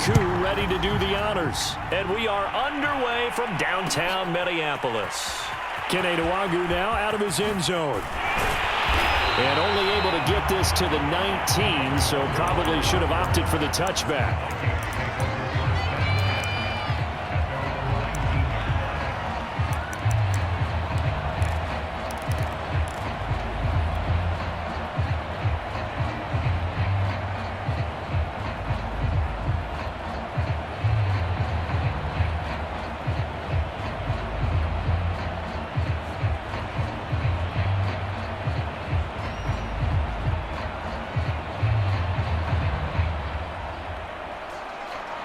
coup ready to do the honors. And we are underway from downtown Minneapolis. Keneduagu now out of his end zone. And only able to get this to the 19, so probably should have opted for the touchback.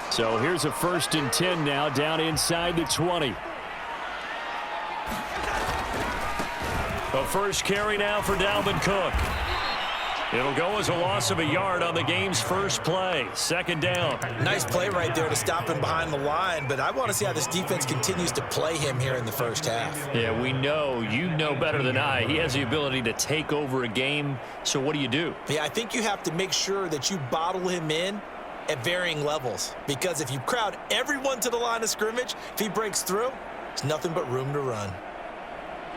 So here's a 1st and 10 now down inside the 20. The first carry now for Dalvin Cook. It'll go as a loss of a yard on the game's first play. 2nd down. Nice play right there to stop him behind the line, but I want to see how this defense continues to play him here in the first half. Yeah, we know. You know better than I. He has the ability to take over a game, so what do? Yeah, I think you have to make sure that you bottle him in at varying levels, because if you crowd everyone to the line of scrimmage, if he breaks through, there's nothing but room to run.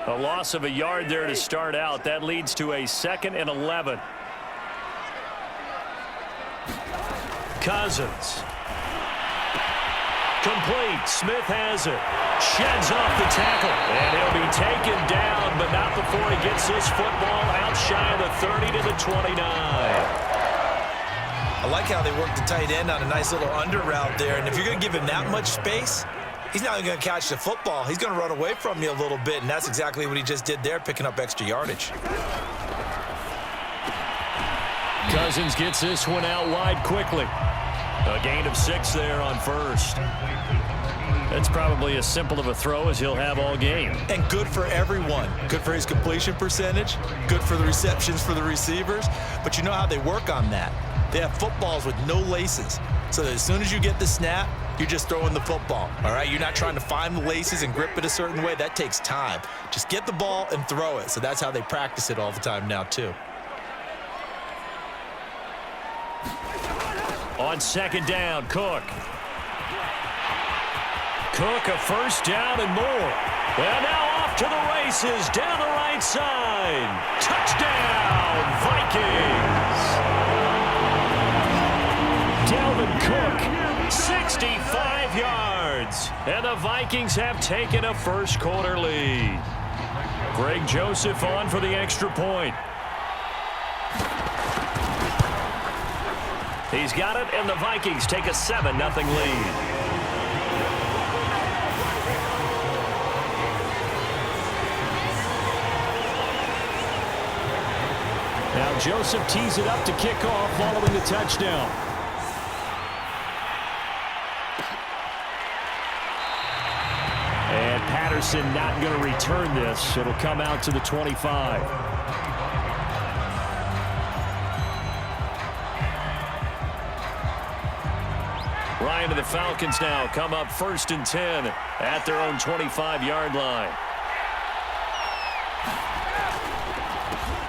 A loss of a yard there to start out. That leads to a 2nd and 11. Cousins. Complete. Smith has it. Sheds off the tackle. And he'll be taken down, but not before he gets this football out shy of the 30 to the 29. I like how they work the tight end on a nice little under route there. And if you're going to give him that much space, he's not even going to catch the football. He's going to run away from you a little bit, and that's exactly what he just did there, picking up extra yardage. Cousins gets this one out wide quickly. A gain of 6 there on 1st. That's probably as simple of a throw as he'll have all game. And good for everyone. Good for his completion percentage. Good for the receptions for the receivers. But you know how they work on that. They have footballs with no laces. So that as soon as you get the snap, you're just throwing the football. All right? You're not trying to find the laces and grip it a certain way. That takes time. Just get the ball and throw it. So that's how they practice it all the time now, too. On 2nd down, Cook. Cook, a 1st down and more. And now off to the races down the right side. Touchdown, Vikings. Dalvin Cook, 65 yards. And the Vikings have taken a first-quarter lead. Greg Joseph on for the extra point. He's got it, and the Vikings take a 7-0 lead. Now Joseph tees it up to kick off following the touchdown. And Patterson not going to return this. It'll come out to the 25. Ryan to the Falcons now come up 1st and 10 at their own 25-yard line.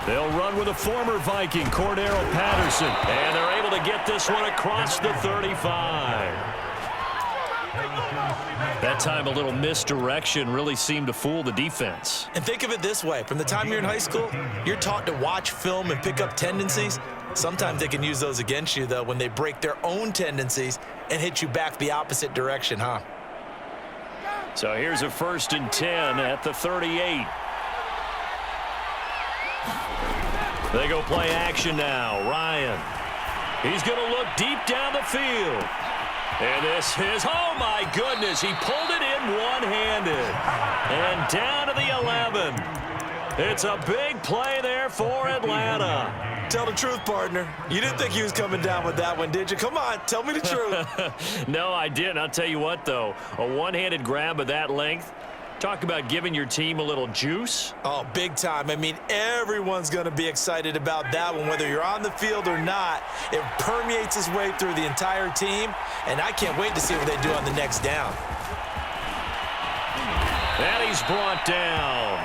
They'll run with a former Viking, Cordero Patterson, and they're able to get this one across the 35. That time a little misdirection really seemed to fool the defense. And think of it this way. From the time you're in high school, you're taught to watch film and pick up tendencies. Sometimes they can use those against you, though, when they break their own tendencies and hit you back the opposite direction, huh? So here's a 1st and 10 at the 38. They go play action now. Ryan. He's going to look deep down the field. And this is, oh my goodness, he pulled it in one-handed. And down to the 11. It's a big play there for Atlanta. Tell the truth, partner. You didn't think he was coming down with that one, did you? Come on, tell me the truth. No, I didn't. I'll tell you what, though. A one-handed grab of that length. Talk about giving your team a little juice. Oh, big time. I mean, everyone's going to be excited about that one, whether you're on the field or not. It permeates its way through the entire team, and I can't wait to see what they do on the next down. And he's brought down.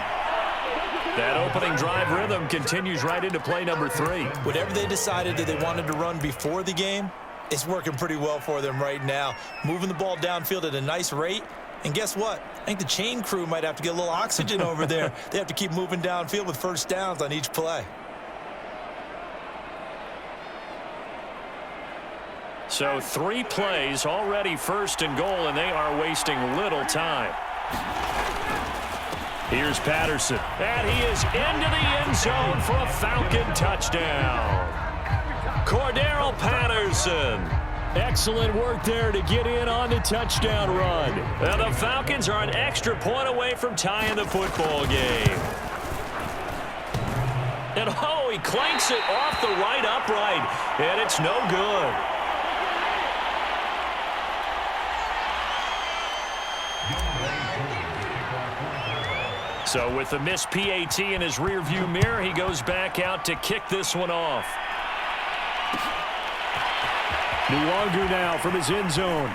That opening drive rhythm continues right into play number 3. Whatever they decided that they wanted to run before the game, It's working pretty well for them right now. Moving the ball downfield at a nice rate. And guess what? I think the chain crew might have to get a little oxygen over there. They have to keep moving downfield with first downs on each play. So 3 plays already 1st and goal, and they are wasting little time. Here's Patterson. And he is into the end zone for a Falcon touchdown. Cordero Patterson. Excellent work there to get in on the touchdown run. And the Falcons are an extra point away from tying the football game. And oh, he clanks it off the right upright, and it's no good. So with the missed PAT in his rearview mirror, he goes back out to kick this one off. Nwangu now from his end zone.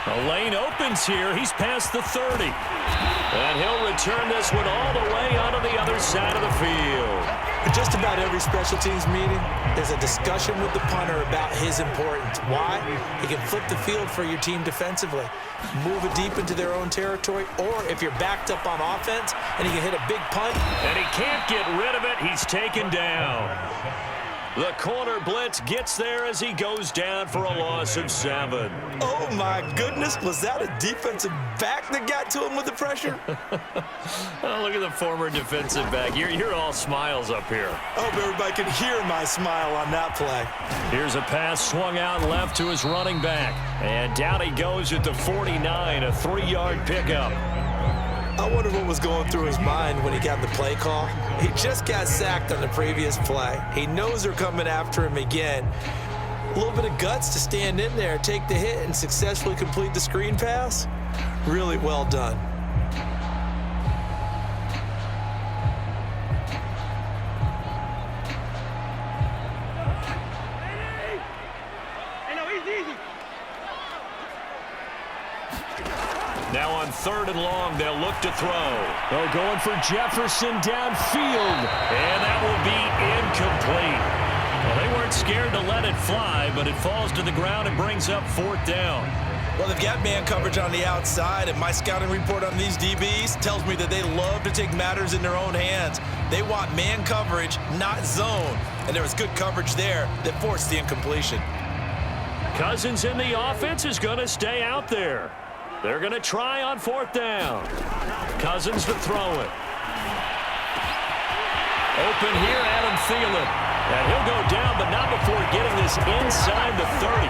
The lane opens here. He's past the 30. And he'll return this one all the way onto the other side of the field. At just about every special teams meeting, there's a discussion with the punter about his importance. Why? He can flip the field for your team defensively, move it deep into their own territory, or if you're backed up on offense and he can hit a big punt. And he can't get rid of it. He's taken down. The corner blitz gets there as he goes down for a loss of 7. Oh, my goodness. Was that a defensive back that got to him with the pressure? Oh, look at the former defensive back. You're all smiles up here. I hope everybody can hear my smile on that play. Here's a pass swung out left to his running back. And down he goes at the 49, a 3-yard pickup. I wonder what was going through his mind when he got the play call. He just got sacked on the previous play. He knows they're coming after him again. A little bit of guts to stand in there, take the hit, and successfully complete the screen pass. Really well done. Now on 3rd and long, they'll look to throw. Oh, going for Jefferson downfield. And that will be incomplete. Well, they weren't scared to let it fly, but it falls to the ground and brings up 4th down. Well, they've got man coverage on the outside, and my scouting report on these DBs tells me that they love to take matters in their own hands. They want man coverage, not zone. And there was good coverage there that forced the incompletion. Cousins in the offense is going to stay out there. They're going to try on 4th down. Cousins to throw it. Open here, Adam Thielen. And he'll go down, but not before getting this inside the 30.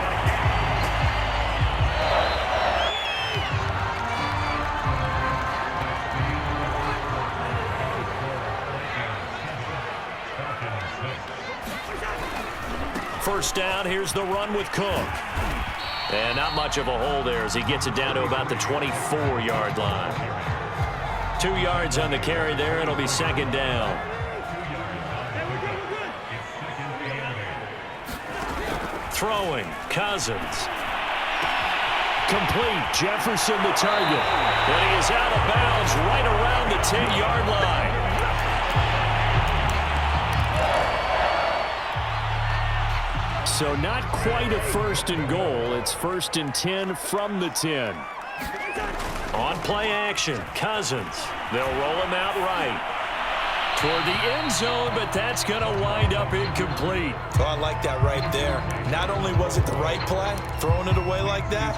First down, here's the run with Cook. And not much of a hole there as he gets it down to about the 24-yard line. 2 yards on the carry there. It'll be 2nd down. Throwing, Cousins. Complete, Jefferson the target. And he is out of bounds right around the 10-yard line. So not quite a 1st and goal. It's 1st and 10 from the 10. On play action, Cousins. They'll roll him out right toward the end zone, but that's going to wind up incomplete. Oh, I like that right there. Not only was it the right play, throwing it away like that,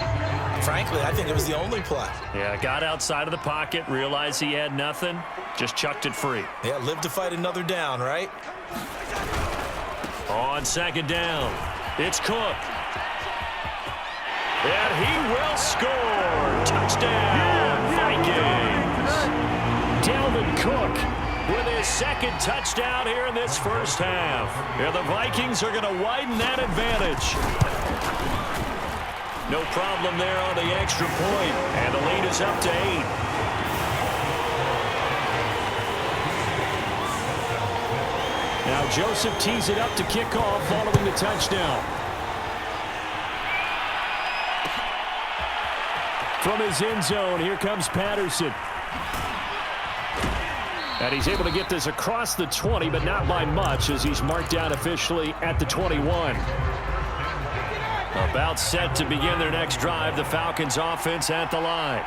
frankly, I think it was the only play. Yeah, got outside of the pocket, realized he had nothing, just chucked it free. Yeah, live to fight another down, right? On 2nd down, it's Cook. And he will score. Touchdown, Vikings. Dalvin Cook with his 2nd touchdown here in this first half. Yeah, the Vikings are going to widen that advantage. No problem there on the extra point, and the lead is up to 8. Now Joseph tees it up to kick off following the touchdown. From his end zone, here comes Patterson. And he's able to get this across the 20, but not by much as he's marked down officially at the 21. About set to begin their next drive, the Falcons offense at the line.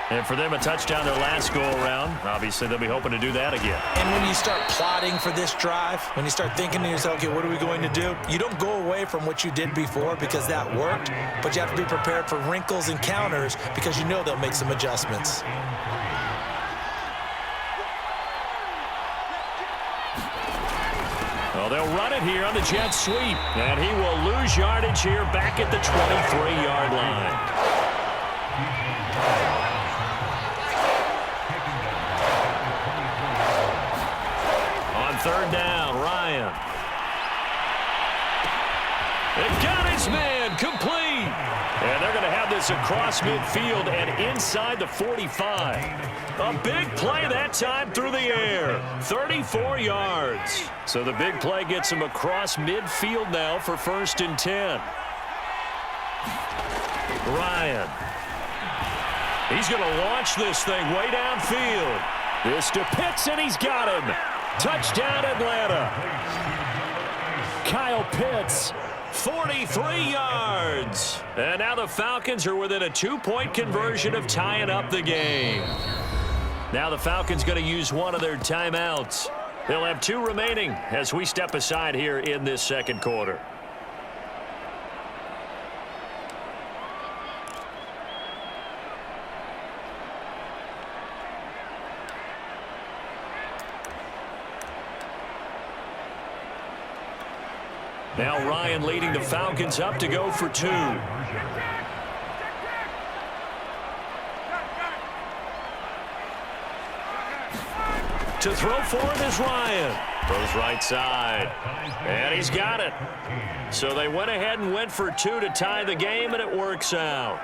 And for them, a touchdown their last go-around. Obviously, they'll be hoping to do that again. And when you start plotting for this drive, when you start thinking to yourself, okay, what are we going to do? You don't go away from what you did before because that worked, but you have to be prepared for wrinkles and counters because you know they'll make some adjustments. Well, they'll run it here on the jet sweep, and he will lose yardage here back at the 23-yard line. Third down, Ryan. It got his man complete. And they're going to have this across midfield and inside the 45. A big play that time through the air. 34 yards. So the big play gets him across midfield now for 1st and 10. Ryan. He's going to launch this thing way downfield. This to Pitts, and he's got him. Touchdown, Atlanta. Kyle Pitts, 43 yards. And now the Falcons are within a 2-point conversion of tying up the game. Now the Falcons going to use one of their timeouts. They'll have 2 remaining as we step aside here in this second quarter. Now Ryan leading the Falcons up to go for 2. To throw for it is Ryan. Throws right side. And he's got it. So they went ahead and went for 2 to tie the game, and it works out.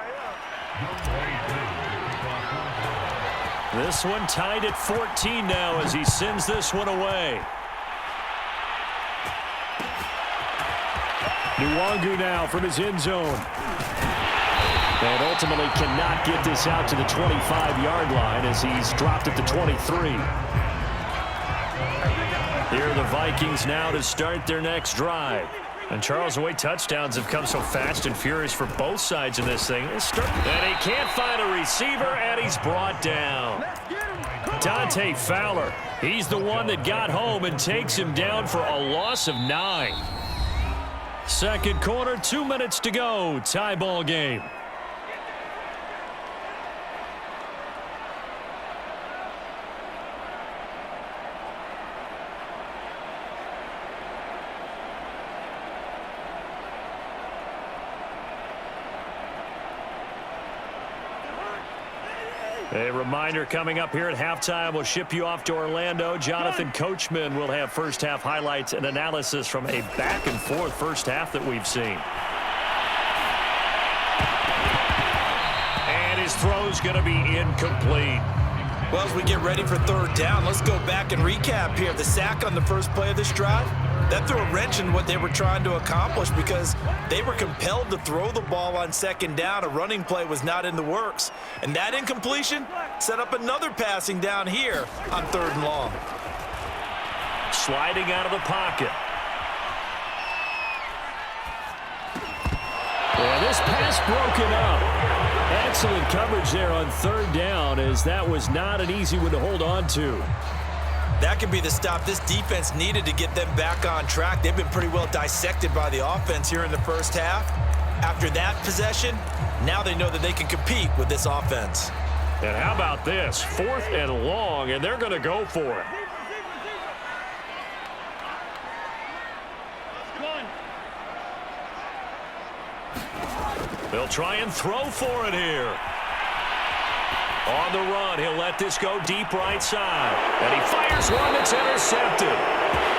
This one tied at 14 now as he sends this one away. Nwangu now from his end zone. And ultimately cannot get this out to the 25-yard line as he's dropped at the 23. Here are the Vikings now to start their next drive. And Charles, the way touchdowns have come so fast and furious for both sides in this thing. And he can't find a receiver, and he's brought down. Dante Fowler, he's the one that got home and takes him down for a loss of 9. Second quarter, 2 minutes to go. Tie ball game. A reminder coming up here at halftime. We'll ship you off to Orlando. Jonathan Coachman will have first half highlights and analysis from a back and forth first half that we've seen. And his throw's going to be incomplete. Well, as we get ready for third down, let's go back and recap here. The sack on the first play of this drive, that threw a wrench in what they were trying to accomplish because they were compelled to throw the ball on second down. A running play was not in the works. And that incompletion set up another passing down here on 3rd and long. Sliding out of the pocket. And this pass broken up. Excellent coverage there on 3rd down, as that was not an easy one to hold on to. That could be the stop this defense needed to get them back on track. They've been pretty well dissected by the offense here in the first half. After that possession, now they know that they can compete with this offense. And how about this? 4th and long, and they're going to go for it. They'll try and throw for it here. On the run, he'll let this go deep right side. And he fires one that's intercepted.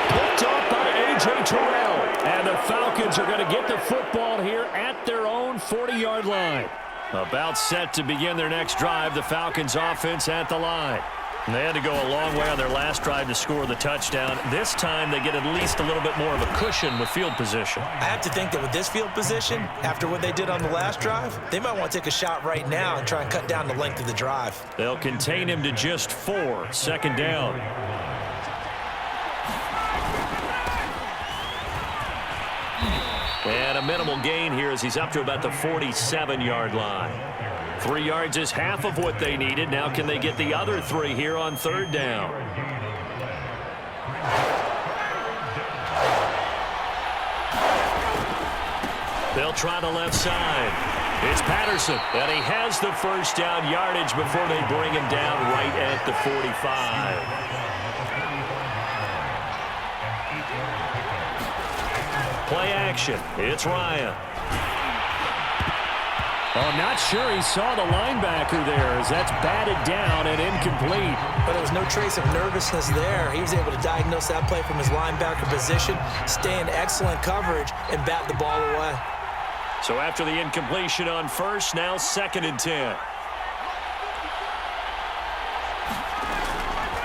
Picked off by A.J. Terrell. And the Falcons are going to get the football here at their own 40-yard line. About set to begin their next drive, the Falcons offense at the line. And they had to go a long way on their last drive to score the touchdown. This time they get at least a little bit more of a cushion with field position. I have to think that with this field position, after what they did on the last drive, they might want to take a shot right now and try and cut down the length of the drive. They'll contain him to just 4. 2nd down. And a minimal gain here as he's up to about the 47-yard line. 3 yards is half of what they needed. Now can they get the other 3 here on third down? They'll try the left side. It's Patterson, and he has the first down yardage before they bring him down right at the 45. Play action. It's Ryan. Oh, I'm not sure he saw the linebacker there as that's batted down and incomplete. But there was no trace of nervousness there. He was able to diagnose that play from his linebacker position, stay in excellent coverage, and bat the ball away. So after the incompletion on first, now 2nd and 10.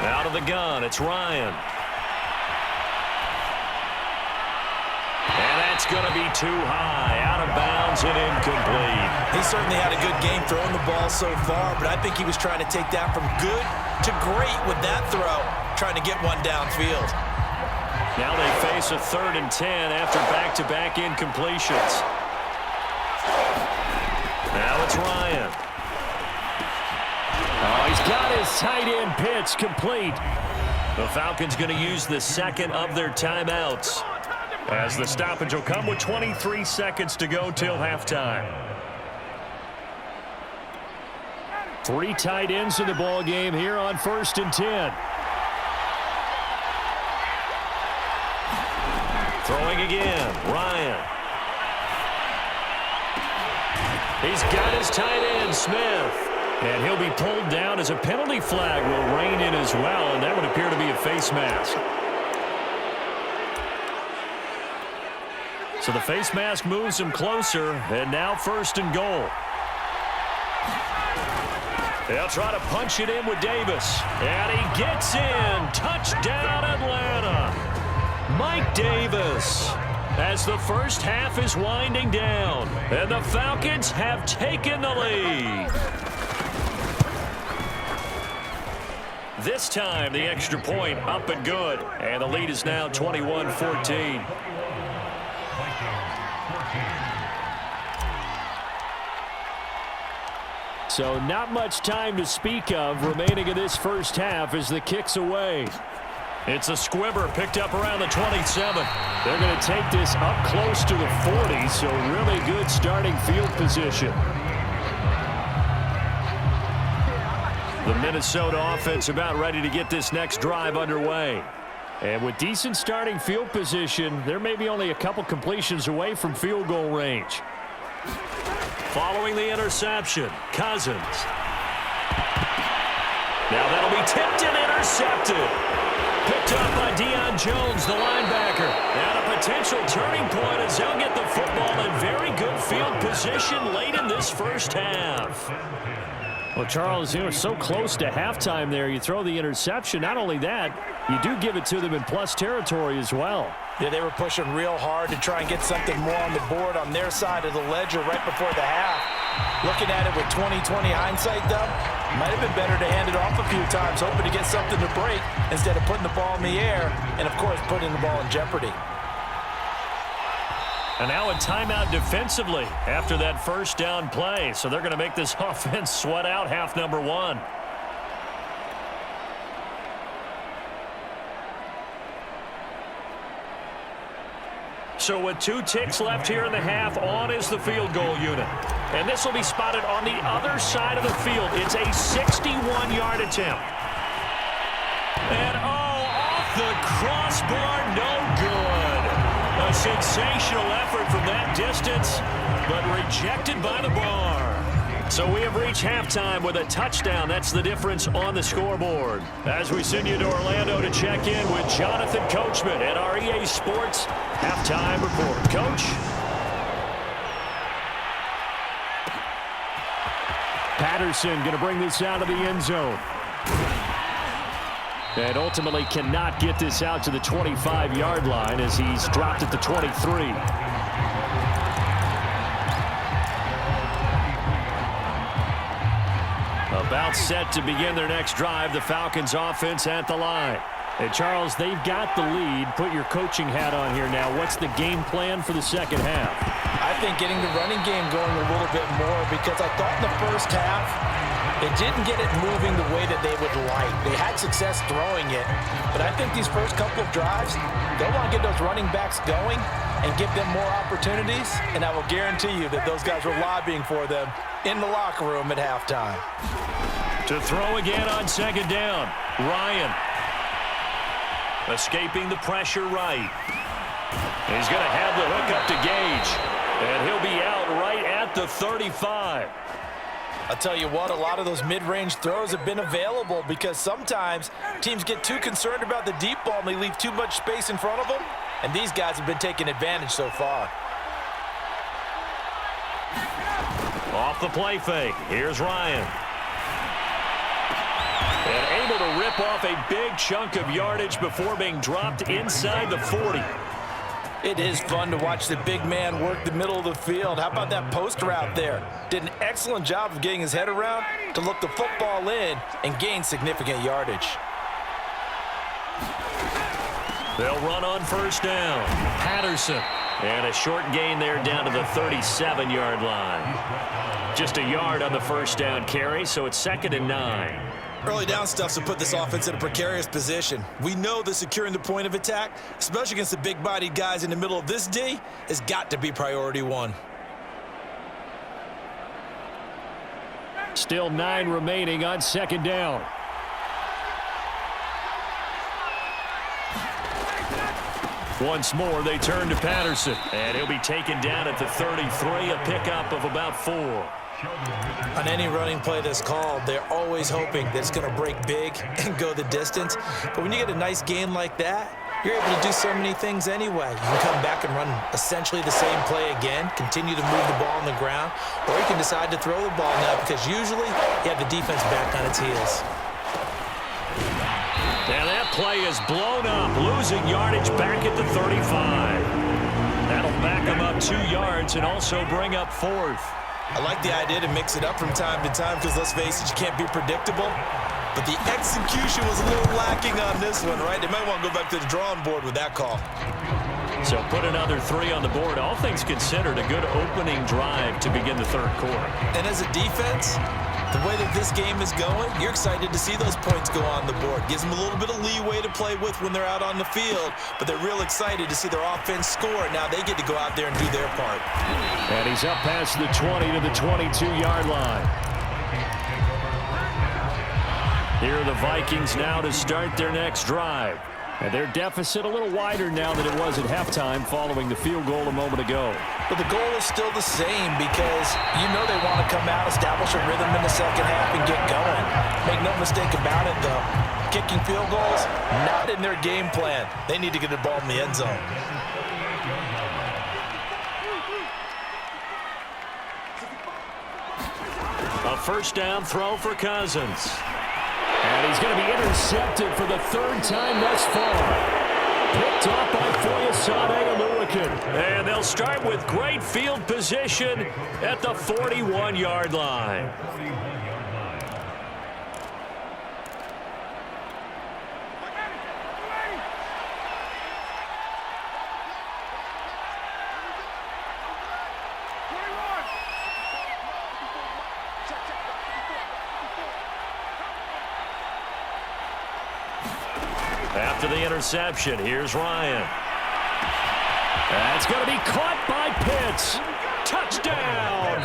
Out of the gun, it's Ryan. And that's going to be too high, out of bounds and incomplete. He certainly had a good game throwing the ball so far, but I think he was trying to take that from good to great with that throw, trying to get one downfield. Now they face a 3rd and 10 after back-to-back incompletions. Now it's Ryan. Oh, he's got his tight end pitch complete. The Falcons going to use the 2nd of their timeouts, as the stoppage will come with 23 seconds to go till halftime. 3 tight ends in the ball game here on 1st and 10. Throwing again, Ryan. He's got his tight end, Smith. And he'll be pulled down as a penalty flag will rein in as well, and that would appear to be a face mask. So the face mask moves him closer, and now 1st and goal. They'll try to punch it in with Davis. And he gets in. Touchdown, Atlanta. Mike Davis. As the first half is winding down, and the Falcons have taken the lead. This time, the extra point up and good. And the lead is now 21-14. So not much time to speak of remaining in this first half as the kick's away. It's a squibber picked up around the 27. They're going to take this up close to the 40, so really good starting field position. The Minnesota offense about ready to get this next drive underway. And with decent starting field position, they're maybe only a couple completions away from field goal range. Following the interception, Cousins. Now that'll be tipped and intercepted. Picked up by Deion Jones, the linebacker. And a potential turning point as they'll get the football in very good field position late in this first half. Well, Charles, you know, so close to halftime there. You throw the interception. Not only that, you do give it to them in plus territory as well. Yeah, they were pushing real hard to try and get something more on the board on their side of the ledger right before the half. Looking at it with 20/20 hindsight, though, might have been better to hand it off a few times, hoping to get something to break instead of putting the ball in the air and, of course, putting the ball in jeopardy. And now a timeout defensively after that first down play. So they're going to make this offense sweat out half number 1. So with 2 ticks left here in the half, on is the field goal unit. And this will be spotted on the other side of the field. It's a 61-yard attempt. And off the crossbar, no good. A sensational effort from that distance, but rejected by the bar. So we have reached halftime with a touchdown. That's the difference on the scoreboard. As we send you to Orlando to check in with Jonathan Coachman at our EA Sports Halftime Report. Coach? Patterson going to bring this out of the end zone. And ultimately cannot get this out to the 25-yard line as he's dropped at the 23. About set to begin their next drive. The Falcons offense at the line. And Charles, they've got the lead. Put your coaching hat on here now. What's the game plan for the second half? I think getting the running game going a little bit more, because I thought in the first half it didn't get it moving the way that they would like. They had success throwing it, but I think these first couple of drives, they'll want to get those running backs going and give them more opportunities, and I will guarantee you that those guys were lobbying for them in the locker room at halftime. To throw again on second down, Ryan. Escaping the pressure right. He's going to have the hook up to Gage. And he'll be out right at the 35. I'll tell you what, a lot of those mid-range throws have been available, because sometimes teams get too concerned about the deep ball and they leave too much space in front of them. And these guys have been taking advantage so far. Off the play fake. Here's Ryan. And able to rip off a big chunk of yardage before being dropped inside the 40. It is fun to watch the big man work the middle of the field. How about that post route there? Did an excellent job of getting his head around to look the football in and gain significant yardage. They'll run on first down. Patterson. And a short gain there down to the 37-yard line. Just a yard on the first down carry, so it's 2nd and 9. Early down stuff's to put this offense in a precarious position. We know that securing the point of attack, especially against the big-bodied guys in the middle of this D, has got to be priority one. Still 9 remaining on second down. Once more, they turn to Patterson. And he'll be taken down at the 33, a pickup of about 4. On any running play that's called, they're always hoping that it's going to break big and go the distance. But when you get a nice gain like that, you're able to do so many things anyway. You can come back and run essentially the same play again, continue to move the ball on the ground, or you can decide to throw the ball now, because usually you have the defense back on its heels. And that play is blown up, losing yardage back at the 35. That'll back them up 2 yards and also bring up 4th. I like the idea to mix it up from time to time, because let's face it, you can't be predictable. But the execution was a little lacking on this one, right? They might want to go back to the drawing board with that call. So put another 3 on the board. All things considered, a good opening drive to begin the third quarter. And as a defense, the way that this game is going, you're excited to see those points go on the board. Gives them a little bit of leeway to play with when they're out on the field, but they're real excited to see their offense score. Now they get to go out there and do their part. And he's up past the 20 to the 22-yard line. Here are the Vikings now to start their next drive. And their deficit a little wider now than it was at halftime following the field goal a moment ago. But the goal is still the same, because you know they want to come out, establish a rhythm in the second half, and get going. Make no mistake about it, though. Kicking field goals, not in their game plan. They need to get the ball in the end zone. A first down throw for Cousins. And he's going to be intercepted for the 3rd time thus far. Picked off by Foyesade Oluokun. And they'll start with great field position at the 41-yard line. After the interception, here's Ryan. That's going to be caught by Pitts. Touchdown,